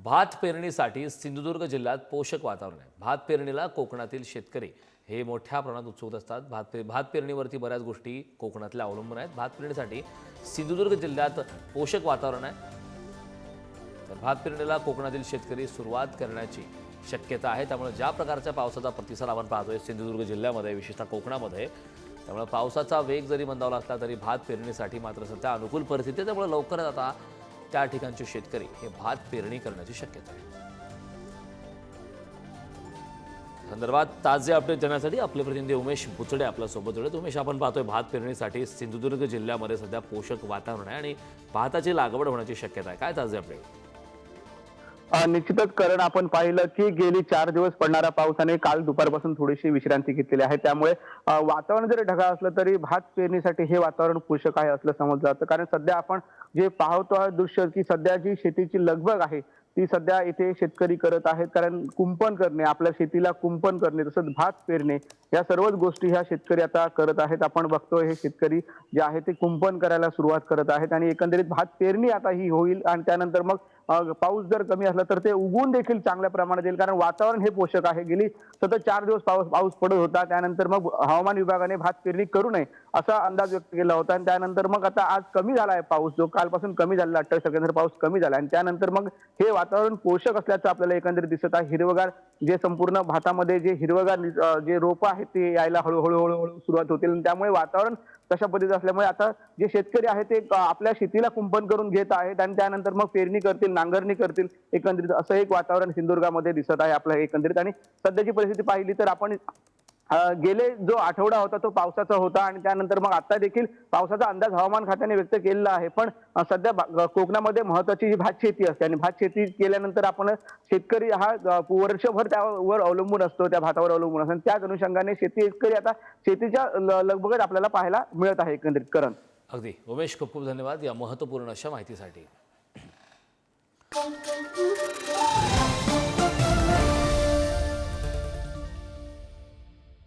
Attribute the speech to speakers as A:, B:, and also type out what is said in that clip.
A: भात पेरणीसाठी सिंधुदुर्ग जिल्ह्यात पोषक वातावरण आहे। भात पेरणीला कोकणातील शेतकरी हे मोठ्या प्रमाणात उत्सुक असतात। भात पेरणीवरती बऱ्याच गोष्टी कोकणातल्या अवलंबून आहेत। भात पेरणीसाठी सिंधुदुर्ग जिल्ह्यात पोषक वातावरण आहे। तर भात पेरणीला कोकणातील शेतकरी सुरुवात करण्याची शक्यता आहे। त्यामुळे ज्या प्रकारच्या पावसाचा प्रतिसाद आपण पाहतोय सिंधुदुर्ग जिल्ह्यामध्ये, विशेषतः कोकणामध्ये, त्यामुळे पावसाचा वेग जरी मंदावला असला तरी भात पेरणीसाठी मात्र सध्या अनुकूल परिस्थिती आहे। त्यामुळे लवकरच आता त्या ठिकाणचे शेतकरी हे भात पेरणी करण्याची शक्यता आहे। संदर्भात ताजे अपडेट देण्यासाठी आपले प्रतिनिधी उमेश बुचडे आपल्या सोबत जोडले। उमेश, आपण पाहतोय भात पेरणीसाठी सिंधुदुर्ग जिल्ह्यामध्ये सध्या पोषक वातावरण आहे आणि भाताची लागवड होण्याची शक्यता आहे। काय ताजे अपडेट?
B: निश्चितच कारण आपण पाहिलं की गेली 4 दिवस पडणाऱ्या पावसाने काल दुपारपासून थोडीशी विश्रांती घेतलेली आहे। त्यामुळे वातावरण जरी ढगाळ असलं तरी भात पेरणीसाठी हे वातावरण पोषक आहे असं समजलं जातं। कारण सध्या आपण जे पाहतो दृश्य की सध्या जी शेतीची लगबग आहे ती सध्या इथे शेतकरी करत आहेत। कारण कुंपण करणे, आपल्या शेतीला कुंपण करणे, तसंच भात पेरणे, या सर्वच गोष्टी ह्या शेतकरी आता करत आहेत। आपण बघतोय हे शेतकरी जे आहे ते कुंपण करायला सुरुवात करत आहेत आणि एकंदरीत भात पेरणी आता ही होईल आणि त्यानंतर मग पाऊस जर कमी असला तर ते उगवून देखील चांगल्या प्रमाणात येईल। कारण वातावरण हे पोषक आहे। गेली सतत 4 दिवस पाऊस पडत होता, त्यानंतर मग हवामान विभागाने भात पेरणी करू नये असा अंदाज व्यक्त केला होता आणि त्यानंतर मग आता आज कमी झाला आहे पाऊस, जो कालपासून कमी झालेला 28 टक्क्यांवर पाऊस कमी झाला आणि त्यानंतर मग हे वातावरण पोषक असल्याचं आपल्याला एकंदरीत दिसत आहे। हिरवगार जे संपूर्ण भातामध्ये जे हिरवगार जे रोपं आहेत ते यायला हळूहळू सुरुवात होतील। त्यामुळे वातावरण तशा पद्धतीचं असल्यामुळे आता जे शेतकरी आहेत ते आपल्या शेतीला कुंपण करून घेत आहेत आणि त्यानंतर मग पेरणी करतील, नांगरणी करतील। एकंदरीत असं एक वातावरण सिंधुदुर्गामध्ये दिसत आहे आपल्या एकंदरीत। आणि सध्याची परिस्थिती पाहिली तर आपण गेले जो आठवडा होता तो पावसाचा होता आणि त्यानंतर मग आता देखील पावसाचा अंदाज हवामान खात्याने व्यक्त केलेला आहे। पण सध्या कोकणामध्ये महत्त्वाची जी भात शेती असते आणि भात शेती केल्यानंतर आपण शेतकरी हा वर्षभर त्यावर अवलंबून असतो, त्या भातावर अवलंबून असतो आणि त्याच अनुषंगाने शेतकरी आता शेतीच्या लगबगत आपल्याला पाहायला मिळत आहे एकंदरीत करण।
A: अगदी उमेश, खूप खूप धन्यवाद या महत्त्वपूर्ण अशा माहितीसाठी।